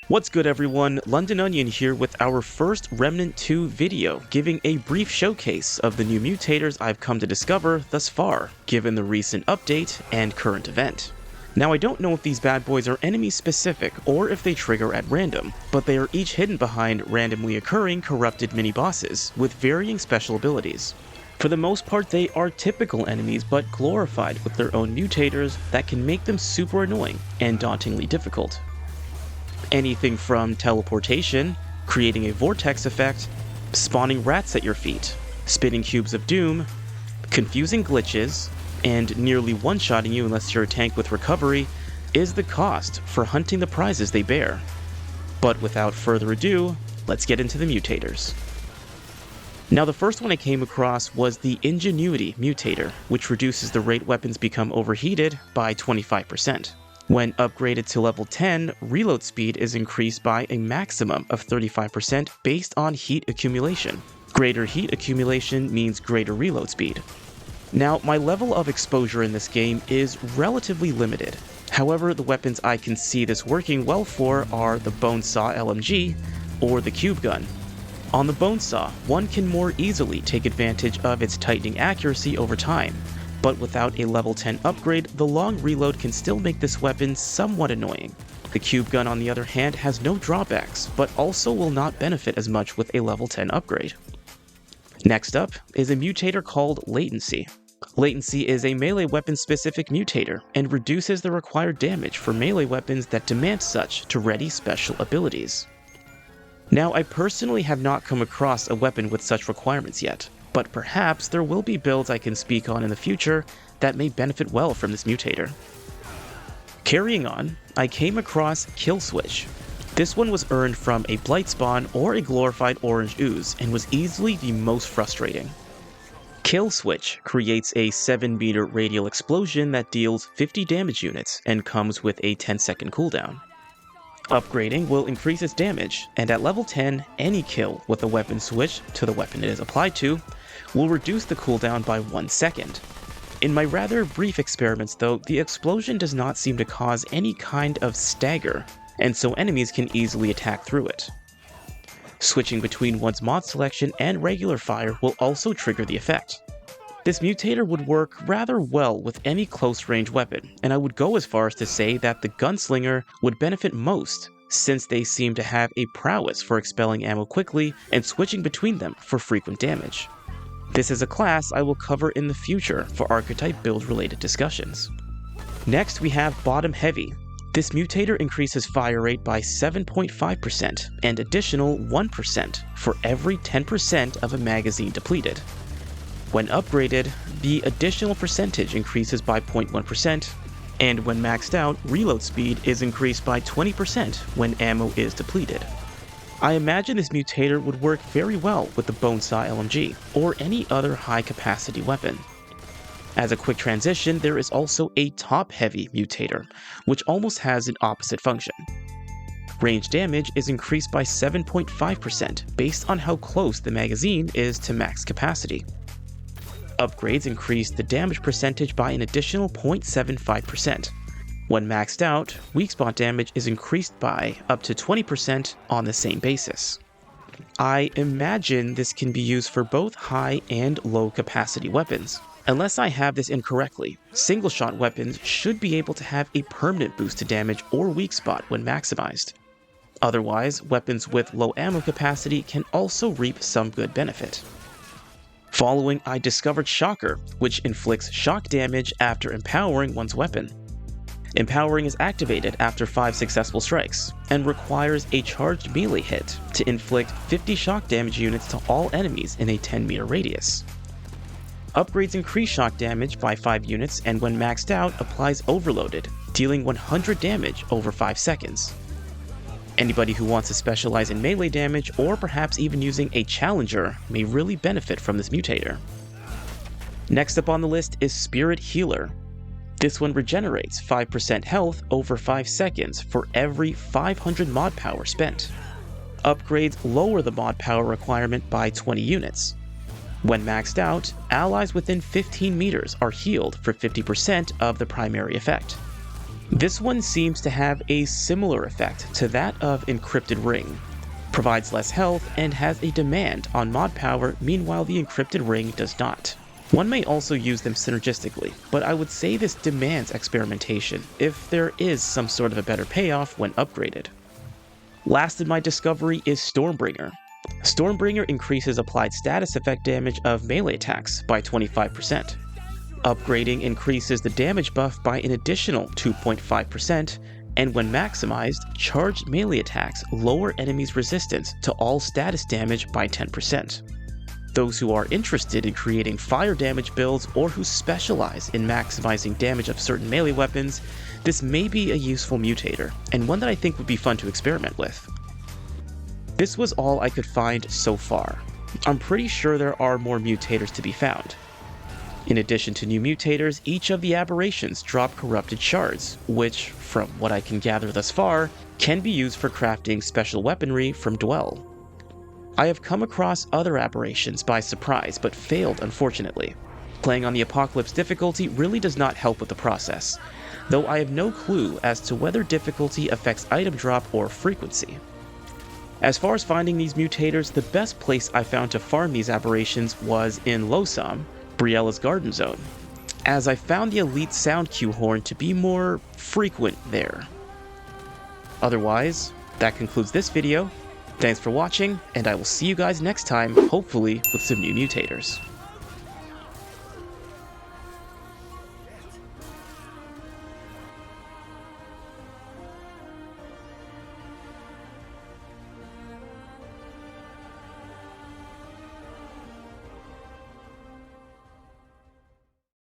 What's good everyone, London Onion here with our first Remnant 2 video, giving a brief showcase of the new mutators I've come to discover thus far, given the recent update and current event. Now I don't know if these bad boys are enemy specific or if they trigger at random, but they are each hidden behind randomly occurring corrupted mini-bosses with varying special abilities. For the most part they are typical enemies but glorified with their own mutators that can make them super annoying and dauntingly difficult. Anything from teleportation, creating a vortex effect, spawning rats at your feet, spinning cubes of doom, confusing glitches, and nearly one-shotting you unless you're a tank with recovery is the cost for hunting the prizes they bear. But without further ado, let's get into the mutators. Now the first one I came across was the Ingenuity mutator, which reduces the rate weapons become overheated by 25%. When upgraded to level 10, reload speed is increased by a maximum of 35% based on heat accumulation. Greater heat accumulation means greater reload speed. Now, my level of exposure in this game is relatively limited. However, the weapons I can see this working well for are the Bone Saw LMG or the Cube Gun. On the Bone Saw, one can more easily take advantage of its tightening accuracy over time. But without a level 10 upgrade, the long reload can still make this weapon somewhat annoying. The Cube Gun on the other hand has no drawbacks, but also will not benefit as much with a level 10 upgrade. Next up is a mutator called Latency. Latency is a melee weapon specific mutator, and reduces the required damage for melee weapons that demand such to ready special abilities. Now, I personally have not come across a weapon with such requirements yet, but perhaps there will be builds I can speak on in the future that may benefit well from this mutator. Carrying on, I came across Kill Switch. This one was earned from a Blight Spawn or a glorified Orange Ooze and was easily the most frustrating. Kill Switch creates a 7-meter radial explosion that deals 50 damage units and comes with a 10-second cooldown. Upgrading will increase its damage, and at level 10, any kill with a weapon switch to the weapon it is applied to will reduce the cooldown by 1 second. In my rather brief experiments though, the explosion does not seem to cause any kind of stagger, and so enemies can easily attack through it. Switching between one's mod selection and regular fire will also trigger the effect. This mutator would work rather well with any close-range weapon, and I would go as far as to say that the Gunslinger would benefit most, since they seem to have a prowess for expelling ammo quickly and switching between them for frequent damage. This is a class I will cover in the future for archetype build-related discussions. Next we have Bottom Heavy. This mutator increases fire rate by 7.5% and additional 1% for every 10% of a magazine depleted. When upgraded, the additional percentage increases by 0.1%, and when maxed out, reload speed is increased by 20% when ammo is depleted. I imagine this mutator would work very well with the Bone Saw LMG, or any other high-capacity weapon. As a quick transition, there is also a Top Heavy mutator, which almost has an opposite function. Range damage is increased by 7.5% based on how close the magazine is to max capacity. Upgrades increase the damage percentage by an additional 0.75%. When maxed out, weak spot damage is increased by up to 20% on the same basis. I imagine this can be used for both high and low capacity weapons. Unless I have this incorrectly, single shot weapons should be able to have a permanent boost to damage or weak spot when maximized. Otherwise, weapons with low ammo capacity can also reap some good benefit. Following, I discovered Shocker, which inflicts shock damage after empowering one's weapon. Empowering is activated after 5 successful strikes, and requires a charged melee hit to inflict 50 shock damage units to all enemies in a 10-meter radius. Upgrades increase shock damage by 5 units, and when maxed out, applies Overloaded, dealing 100 damage over 5 seconds. Anybody who wants to specialize in melee damage, or perhaps even using a Challenger, may really benefit from this mutator. Next up on the list is Spirit Healer. This one regenerates 5% health over 5 seconds for every 500 mod power spent. Upgrades lower the mod power requirement by 20 units. When maxed out, allies within 15 meters are healed for 50% of the primary effect. This one seems to have a similar effect to that of Encrypted Ring. Provides less health and has a demand on mod power, meanwhile the Encrypted Ring does not. One may also use them synergistically, but I would say this demands experimentation, if there is some sort of a better payoff when upgraded. Last in my discovery is Stormbringer. Stormbringer increases applied status effect damage of melee attacks by 25%. Upgrading increases the damage buff by an additional 2.5%, and when maximized, charged melee attacks lower enemies' resistance to all status damage by 10%. Those who are interested in creating fire damage builds or who specialize in maximizing damage of certain melee weapons, this may be a useful mutator, and one that I think would be fun to experiment with. This was all I could find so far. I'm pretty sure there are more mutators to be found. In addition to new mutators, each of the aberrations drop corrupted shards, which, from what I can gather thus far, can be used for crafting special weaponry from Dwell. I have come across other aberrations by surprise, but failed unfortunately. Playing on the Apocalypse difficulty really does not help with the process, though I have no clue as to whether difficulty affects item drop or frequency. As far as finding these mutators, the best place I found to farm these aberrations was in Losam, Briella's Garden Zone, as I found the Elite Sound Cue Horn to be more frequent there. Otherwise, that concludes this video. Thanks for watching, and I will see you guys next time, hopefully with some new mutators.